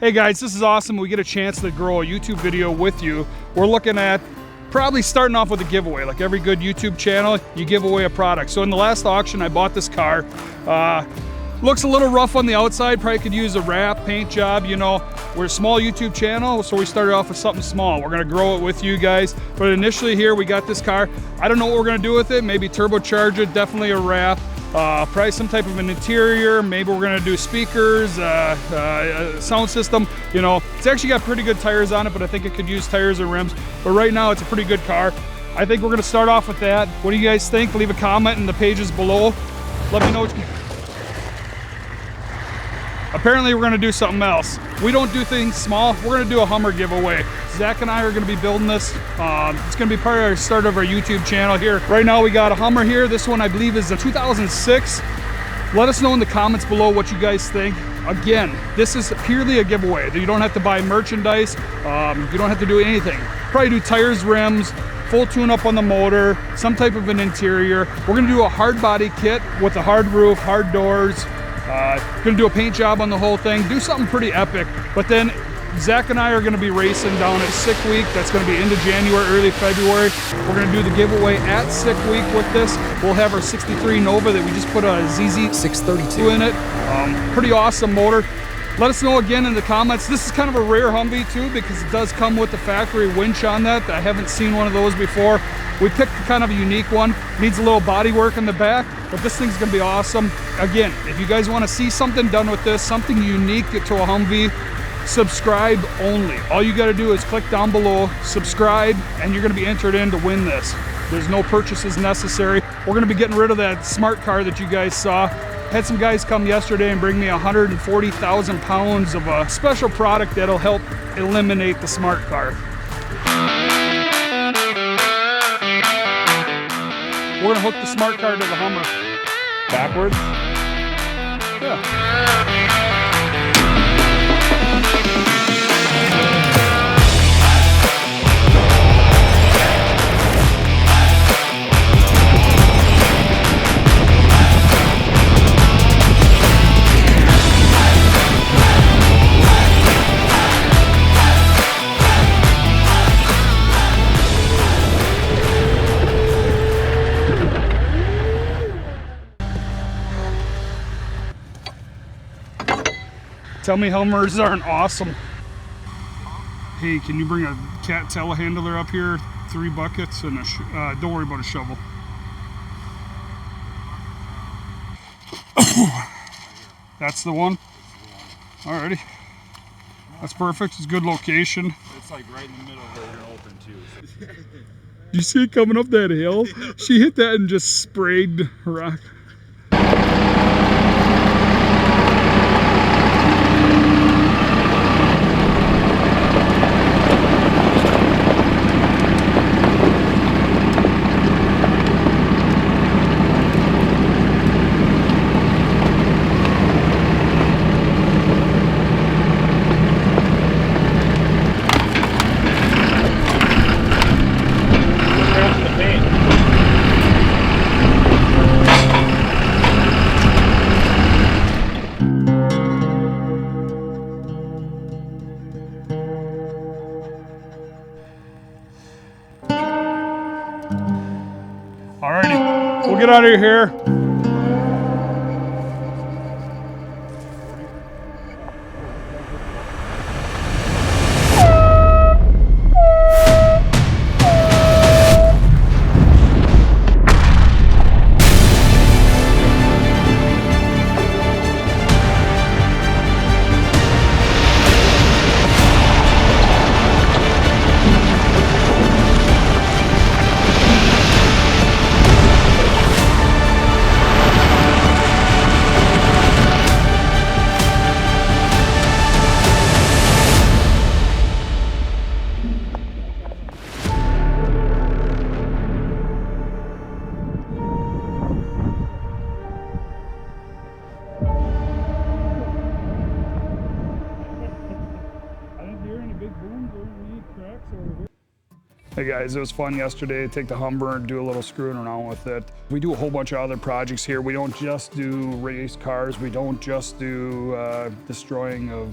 Hey guys, this is awesome. We get a chance to grow a YouTube video with you. We're looking at probably starting off with a giveaway. Like every good YouTube channel, you give away a product. So in the last auction, I bought this car. Looks a little rough on the outside, probably could use a wrap, paint job, you know. We're a small YouTube channel, so we started off with something small. We're gonna grow it with you guys. But initially here, we got this car. I don't know what we're gonna do with it. Maybe turbocharge it, definitely a wrap. Probably some type of an interior. Maybe we're gonna do speakers, sound system. You know, it's actually got pretty good tires on it, but I think it could use tires or rims. But right now, it's a pretty good car. I think we're gonna start off with that. What do you guys think? Leave a comment in the pages below. Let me know what you... Apparently, we're gonna do something else. We don't do things small. We're gonna do a Hummer giveaway. Zach and I are gonna be building this. It's gonna be part of our start of our YouTube channel here. Right now, we got a Hummer here. This one, I believe, is a 2006. Let us know in the comments below what you guys think. Again, this is purely a giveaway. You don't have to buy merchandise. You don't have to do anything. Probably do tires, rims, full tune-up on the motor, some type of an interior. We're gonna do a hard body kit with a hard roof, hard doors. Gonna do a paint job on the whole thing, do something pretty epic. But then Zach and I are gonna be racing down at Sick Week. That's gonna be into January, early February. We're gonna do the giveaway at Sick Week with this. We'll have our 63 Nova that we just put a ZZ 632 in it. Pretty awesome motor. Let us know again in the comments. This is kind of a rare Humvee too, because it does come with the factory winch on that. I haven't seen one of those before. We picked kind of a unique one. Needs a little body work in the back, but this thing's gonna be awesome. Again, if you guys wanna see something done with this, something unique to a Humvee, subscribe only. All you gotta do is click down below, subscribe, and you're gonna be entered in to win this. There's no purchases necessary. We're gonna be getting rid of that smart car that you guys saw. Had some guys come yesterday and bring me 140,000 pounds of a special product that'll help eliminate the smart car. We're gonna hook the smart car to the Hummer. Backwards? Yeah. Tell me Hummers aren't awesome. Hey, can you bring a cat telehandler up here? 3 buckets and a don't worry about a shovel. That's the one? Alrighty. That's perfect. It's a good location. It's like right in the middle of the open too. You see it coming up that hill? She hit that and just sprayed rock. Alrighty, we'll get out of here. Hey guys, it was fun yesterday to take the Hummer and do a little screwing around with it. We do a whole bunch of other projects here. We don't just do race cars. We don't just do destroying of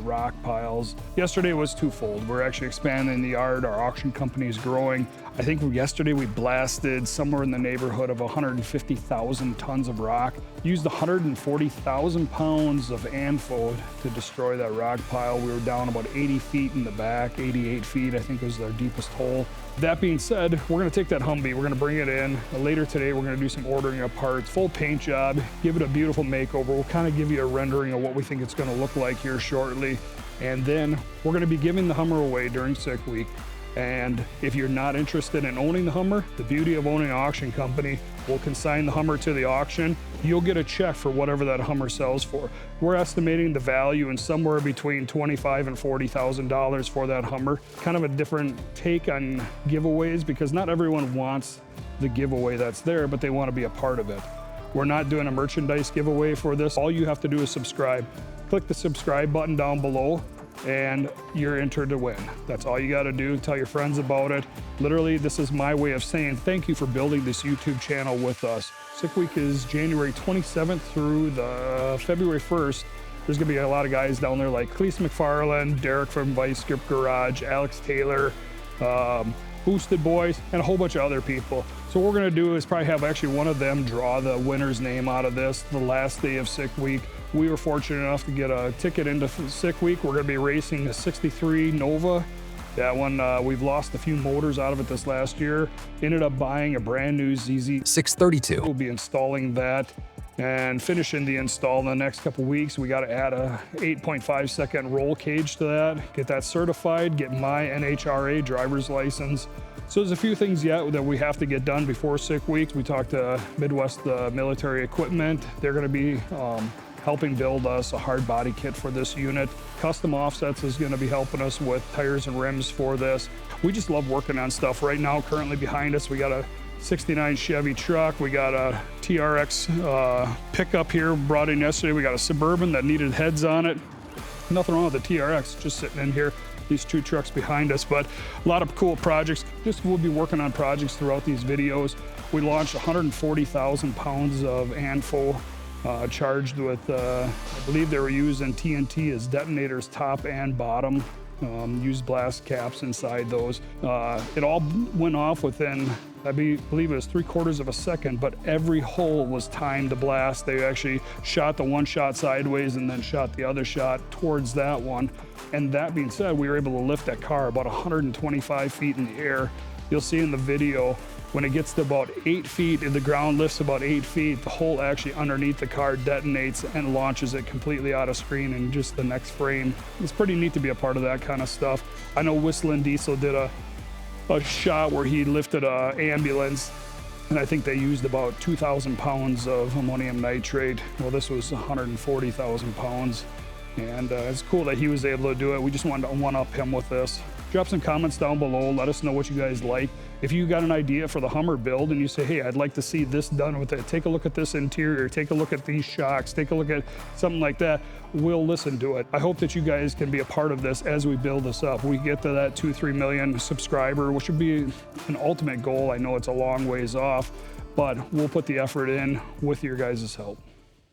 rock piles. Yesterday was twofold. We're actually expanding the yard. Our auction company is growing. I think yesterday we blasted somewhere in the neighborhood of 150,000 tons of rock. Used 140,000 pounds of ANFO to destroy that rock pile. We were down about 80 feet in the back, 88 feet, I think was our deepest hole. That being said, we're gonna take that Humvee, we're gonna bring it in. Later today, we're gonna do some ordering of parts, full paint job, give it a beautiful makeover. We'll kind of give you a rendering of what we think it's gonna look like here shortly. And then we're gonna be giving the Hummer away during Sick Week. And if you're not interested in owning the Hummer, the beauty of owning an auction company, we'll consign the Hummer to the auction. You'll get a check for whatever that Hummer sells for. We're estimating the value in somewhere between $25,000 and $40,000 for that Hummer. Kind of a different take on giveaways because not everyone wants the giveaway that's there, but they want to be a part of it. We're not doing a merchandise giveaway for this. All you have to do is subscribe. Click the subscribe button down below and you're entered to win. That's all you gotta do. Tell your friends about it. Literally, this is my way of saying thank you for building this YouTube channel with us. Sick Week is January 27th through the February 1st. There's gonna be a lot of guys down there like Cleese McFarland, Derek from Vice Grip Garage, Alex Taylor, Boosted Boys, and a whole bunch of other people. So what we're gonna do is probably have actually one of them draw the winner's name out of this the last day of Sick Week. We were fortunate enough to get a ticket into Sick Week. We're gonna be racing a 63 Nova. That one, we've lost a few motors out of it this last year. Ended up buying a brand new ZZ 632. We'll be installing that and finishing the install in the next couple weeks. We gotta add a 8.5 second roll cage to that, get that certified, get my NHRA driver's license. So there's a few things yet that we have to get done before Sick Week. We talked to Midwest Military Equipment. They're gonna be helping build us a hard body kit for this unit. Custom Offsets is gonna be helping us with tires and rims for this. We just love working on stuff. Right now, currently behind us, we got a 69 Chevy truck. We got a TRX pickup here brought in yesterday. We got a Suburban that needed heads on it. Nothing wrong with the TRX, just sitting in here. These two trucks behind us, but a lot of cool projects. We'll be working on projects throughout these videos. We launched 140,000 pounds of ANFO charged with, I believe they were using TNT as detonators top and bottom. Used blast caps inside those. It all went off within, I believe it was 3/4 of a second, but every hole was timed to blast. They actually shot the one shot sideways and then shot the other shot towards that one. And that being said, we were able to lift that car about 125 feet in the air. You'll see in the video, when it gets to about 8 feet, and the ground lifts about 8 feet, the hole actually underneath the car detonates and launches it completely out of screen in just the next frame. It's pretty neat to be a part of that kind of stuff. I know Whistling Diesel did a shot where he lifted an ambulance, and I think they used about 2,000 pounds of ammonium nitrate. Well, this was 140,000 pounds. And it's cool that he was able to do it. We just wanted to one-up him with this. Drop some comments down below. Let us know what you guys like. If you got an idea for the Hummer build and you say, hey, I'd like to see this done with it, take a look at this interior, take a look at these shocks, take a look at something like that, we'll listen to it. I hope that you guys can be a part of this as we build this up. We get to that 2-3 million subscriber, which would be an ultimate goal. I know it's a long ways off, but we'll put the effort in with your guys' help.